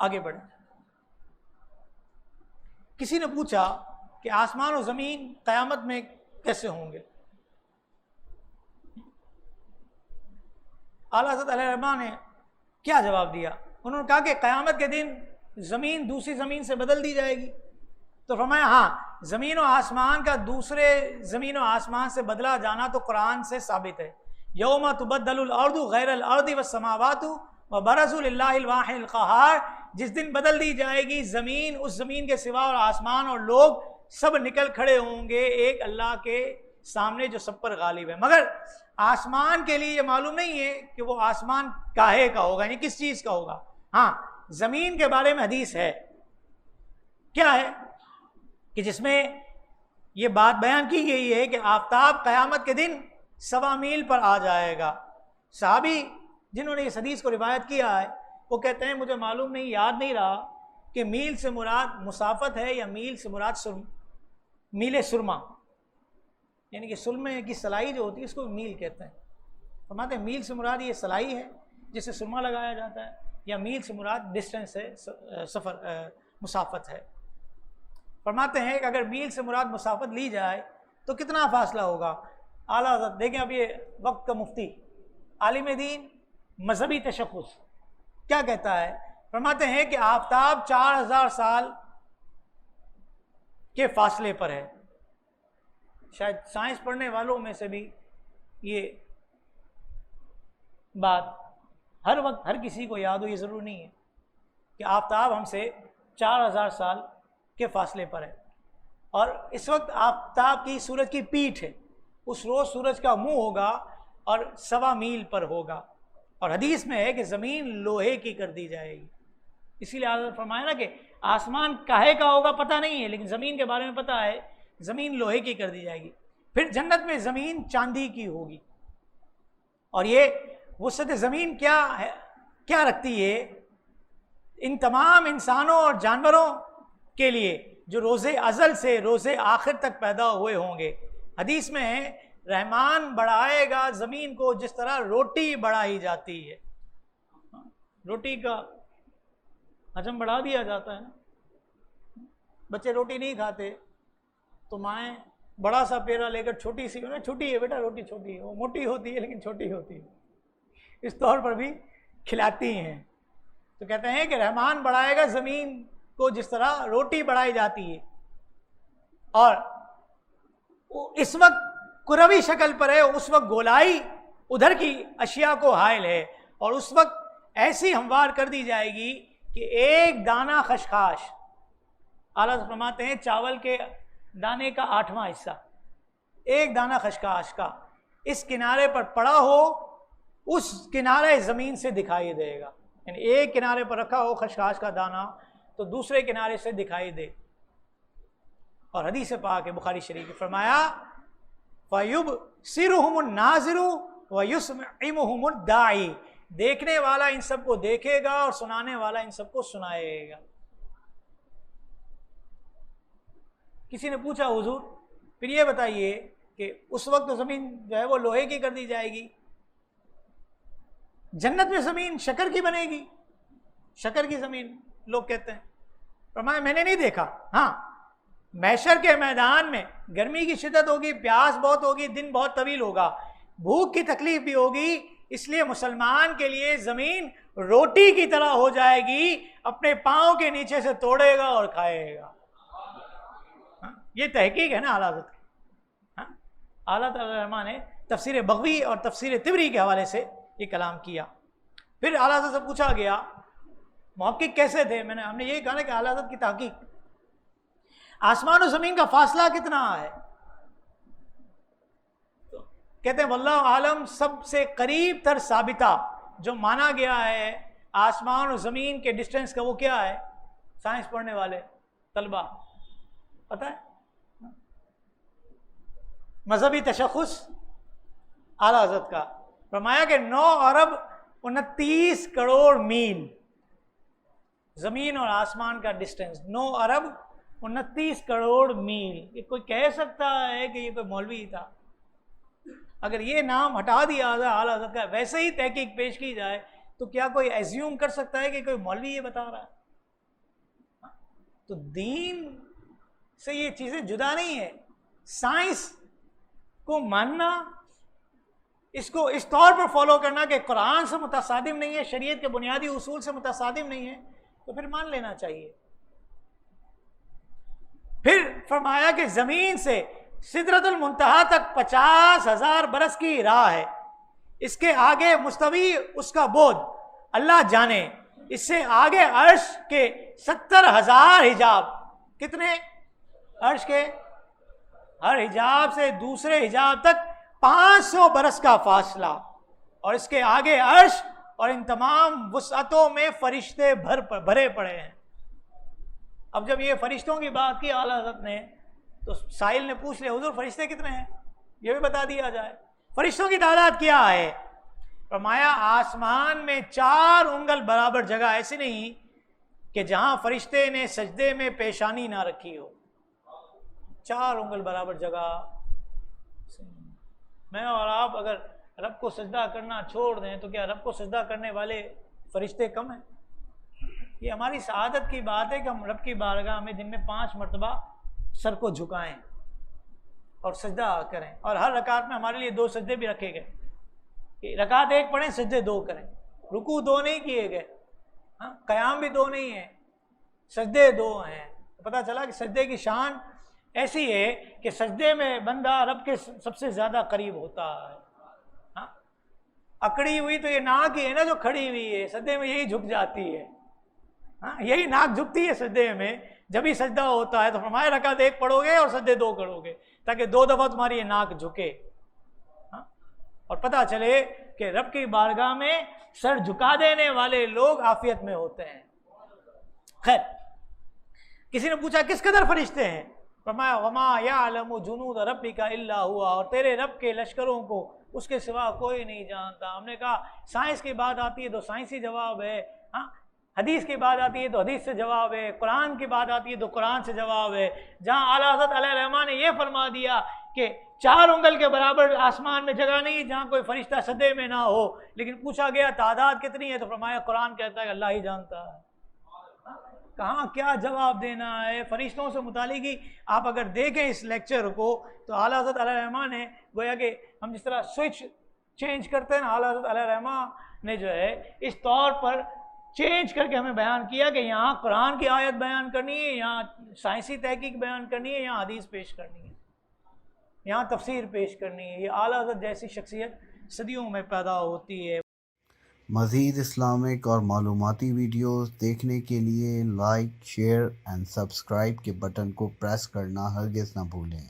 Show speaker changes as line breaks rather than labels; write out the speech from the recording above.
آگے بڑھیں۔ کسی نے پوچھا کہ آسمان و زمین قیامت میں کیسے ہوں گے؟ اعلیٰ حضرت علیہ الرحمٰ نے کیا جواب دیا؟ انہوں نے کہا کہ قیامت کے دن زمین دوسری زمین سے بدل دی جائے گی۔ تو فرمایا ہاں، زمین و آسمان کا دوسرے زمین و آسمان سے بدلا جانا تو قرآن سے ثابت ہے۔ یوم تبدل الارض غیر الارض والسماوات وبرزوا للہ الواحد القہار، جس دن بدل دی جائے گی زمین، اس زمین کے سوا اور آسمان اور لوگ سب نکل کھڑے ہوں گے ایک اللہ کے سامنے جو سب پر غالب ہے۔ مگر آسمان کے لیے یہ معلوم نہیں ہے کہ وہ آسمان کاہے کا ہوگا، یعنی کس چیز کا ہوگا۔ ہاں، زمین کے بارے میں حدیث ہے، کیا ہے کہ جس میں یہ بات بیان کی گئی ہے کہ آفتاب قیامت کے دن 1.25 میل پر آ جائے گا۔ صحابی جنہوں نے اس حدیث کو روایت کیا ہے وہ کہتے ہیں مجھے معلوم نہیں، یاد نہیں رہا کہ میل سے مراد مسافت ہے یا میل سے مراد میل سرما، یعنی کہ سرمے کی سلائی جو ہوتی ہے اس کو میل کہتے ہیں۔ فرماتے ہیں میل سے مراد یہ سلائی ہے جس سے سرما لگایا جاتا ہے، یا میل سے مراد ڈسٹینس ہے، سفر، مسافت ہے۔ فرماتے ہیں کہ اگر میل سے مراد مسافت لی جائے تو کتنا فاصلہ ہوگا؟ اعلیٰ حضرت دیکھیں اب یہ وقت کا مفتی، عالم دین، مذہبی تشخص کیا کہتا ہے؟ فرماتے ہیں کہ آفتاب 4000 سال کے فاصلے پر ہے۔ شاید سائنس پڑھنے والوں میں سے بھی یہ بات ہر وقت ہر کسی کو یاد ہو، یہ ضرور نہیں ہے کہ آفتاب ہم سے 4000 سال کے فاصلے پر ہے، اور اس وقت آفتاب کی سورج کی پیٹھ ہے، اس روز سورج کا منہ ہوگا اور 1.25 میل پر ہوگا، اور حدیث میں ہے کہ زمین لوہے کی کر دی جائے گی۔ اسی لیے حضرت فرمایا نا کہ آسمان کاہے کا ہوگا پتہ نہیں ہے، لیکن زمین کے بارے میں پتہ ہے، زمین لوہے کی کر دی جائے گی۔ پھر جنت میں زمین چاندی کی ہوگی، اور یہ وسعت زمین کیا رکھتی ہے؟ ان تمام انسانوں اور جانوروں کے لیے جو روز ازل سے روز آخر تک پیدا ہوئے ہوں گے۔ حدیث میں ہے رحمان بڑھائے گا زمین کو جس طرح روٹی بڑھائی جاتی ہے، روٹی کا حجم بڑھا دیا جاتا ہے، بچے روٹی نہیں کھاتے تو مائیں بڑا سا پیڑا لے کر چھوٹی سی، چھوٹی ہے بیٹا روٹی چھوٹی ہے، وہ موٹی ہوتی ہے لیکن چھوٹی ہوتی ہے، اس طور پر بھی کھلاتی ہیں۔ تو کہتے ہیں کہ رحمان بڑھائے گا زمین کو جس طرح روٹی بڑھائی جاتی ہے، اور اس وقت کروی شکل پر ہے، اس وقت گولائی ادھر کی اشیاء کو حائل ہے، اور اس وقت ایسی ہموار کر دی جائے گی کہ ایک دانہ خشخاش، اعلیٰ فرماتے ہیں چاول کے دانے کا 8واں حصہ، ایک دانہ خشخاش کا اس کنارے پر پڑا ہو، اس کنارے زمین سے دکھائی دے گا، یعنی ایک کنارے پر رکھا ہو خشخاش کا دانہ تو دوسرے کنارے سے دکھائی دے۔ اور حدیث پاک بخاری شریف کی فرمایا فَيُبْصِرُهُمُ النَّاظِرُ وَيُسْمِعُهُمُ الدَّاعِي، دیکھنے والا ان سب کو دیکھے گا اور سنانے والا ان سب کو سنائے گا۔ کسی نے پوچھا حضور پھر یہ بتائیے کہ اس وقت زمین جو ہے وہ لوہے کی کر دی جائے گی، جنت میں زمین شکر کی بنے گی؟ شکر کی زمین لوگ کہتے ہیں۔ فرمایا میں نے نہیں دیکھا، ہاں محشر کے میدان میں گرمی کی شدت ہوگی، پیاس بہت ہوگی، دن بہت طویل ہوگا، بھوک کی تکلیف بھی ہوگی، اس لیے مسلمان کے لیے زمین روٹی کی طرح ہو جائے گی، اپنے پاؤں کے نیچے سے توڑے گا اور کھائے گا۔ یہ تحقیق ہے نا اعلیٰ حضرت کی۔ اعلیٰ تعالیٰ نے تفسیر بغوی اور تفسیر طبری کے حوالے سے یہ کلام کیا۔ پھر اعلیٰ حضرت سے پوچھا گیا محقق کیسے تھے؟ ہم نے یہی کہا کہ اعلیٰ حضرت کی تحقیق، آسمان و زمین کا فاصلہ کتنا ہے؟ تو کہتے ہیں واللہ عالم، سب سے قریب تر ثابتہ جو مانا گیا ہے آسمان و زمین کے ڈسٹینس کا وہ کیا ہے؟ سائنس پڑھنے والے طلبہ پتہ ہے؟ مذہبی تشخص اعلیٰ حضرت کا فرمایا کہ 9 ارب 29 کروڑ میل زمین اور آسمان کا ڈسٹینس، 9 ارب 29 کروڑ میل۔ یہ کوئی کہہ سکتا ہے کہ یہ کوئی مولوی تھا؟ اگر یہ نام ہٹا دیا جائے اعلیٰ حضرت کا، ویسے ہی تحقیق پیش کی جائے تو کیا کوئی ایزیوم کر سکتا ہے کہ کوئی مولوی یہ بتا رہا ہے؟ تو دین سے یہ چیزیں جدا نہیں ہے. سائنس کو ماننا، اس کو اس طور پر فالو کرنا کہ قرآن سے متصادم نہیں ہے، شریعت کے بنیادی اصول سے متصادم نہیں ہے، تو پھر مان لینا چاہیے. پھر فرمایا کہ زمین سے سدرۃ المنتہا تک 50,000 برس کی راہ ہے، اس کے آگے مستوی اس کا بعد اللہ جانے، اس سے آگے عرش کے 70,000 حجاب. کتنے؟ عرش کے ہر حجاب سے دوسرے حجاب تک 500 برس کا فاصلہ، اور اس کے آگے عرش اور ان تمام وسعتوں میں فرشتے بھرے پڑے ہیں. اب جب یہ فرشتوں کی بات کی اعلیٰ حضرت نے، تو سائل نے پوچھ لیا حضور فرشتے کتنے ہیں، یہ بھی بتا دیا جائے. فرشتوں کی تعداد کیا ہے؟ فرمایا آسمان میں 4 انگل برابر جگہ ایسی نہیں کہ جہاں فرشتے نے سجدے میں پیشانی نہ رکھی ہو. 4 انگل برابر جگہ. میں اور آپ اگر رب کو سجدہ کرنا چھوڑ دیں تو کیا رب کو سجدہ کرنے والے فرشتے کم ہیں؟ یہ ہماری سعادت کی بات ہے کہ ہم رب کی بارگاہ میں دن میں 5 مرتبہ سر کو جھکائیں اور سجدہ کریں، اور ہر رکعت میں ہمارے لیے 2 سجدے بھی رکھے گئے کہ رکعت 1 پڑھیں، سجدے 2 کریں. رکوع 2 نہیں کیے گئے، قیام بھی 2 نہیں ہے، سجدے 2 ہیں. پتہ چلا کہ سجدے کی شان ایسی ہے کہ سجدے میں بندہ رب کے سب سے زیادہ قریب ہوتا ہے. اکڑی ہوئی تو یہ ناک ہی ہے نا جو کھڑی ہوئی ہے، سجدے میں یہی جھک جاتی ہے. یہی ناک جھکتی ہے سجدے میں جب ہی سجدہ ہوتا ہے. تو فرمایا رکعت 1 پڑھو گے اور سجدے 2 کرو گے تاکہ 2 دفعہ تمہاری یہ ناک جھکے اور پتہ چلے کہ رب کی بارگاہ میں سر جھکا دینے والے لوگ عافیت میں ہوتے ہیں. خیر، کسی نے پوچھا کس قدر فرشتے ہیں؟ فرمایا وما یعلم جنود ربک الا ہوا، اور تیرے رب کے لشکروں کو اس کے سوا کوئی نہیں جانتا. ہم نے کہا سائنس کی بات آتی ہے تو سائنسی جواب ہے، حدیث کی بات آتی ہے تو حدیث سے جواب ہے، قرآن کی بات آتی ہے تو قرآن سے جواب ہے. جہاں اعلیٰ حضرت علیہ الرحمٰ نے یہ فرما دیا کہ 4 انگل کے برابر آسمان میں جگہ نہیں جہاں کوئی فرشتہ سجدے میں نہ ہو، لیکن پوچھا گیا تعداد کتنی ہے تو فرمایا قرآن کہتا ہے کہ اللہ ہی جانتا ہے. کہاں کیا جواب دینا ہے فرشتوں سے متعلق ہی. آپ اگر دیکھیں اس لیکچر کو تو اعلیٰ حضرت علیہ الرحمٰ نے گویا کہ ہم جس طرح سوئچ چینج کرتے ہیں نا، اعلیٰ حضرت علیہ الرحمٰ نے جو ہے اس طور پر چینج کر کے ہمیں بیان کیا کہ یہاں قرآن کی آیت بیان کرنی ہے، یہاں سائنسی تحقیق بیان کرنی ہے، یہاں حدیث پیش کرنی ہے، یہاں تفسیر پیش کرنی ہے. یہ اعلیٰ حضرت جیسی شخصیت صدیوں میں پیدا ہوتی ہے.
مزید اسلامک اور معلوماتی ویڈیوز دیکھنے کے لیے لائک، شیئر اینڈ سبسکرائب کے بٹن کو پریس کرنا ہرگز نہ بھولیں.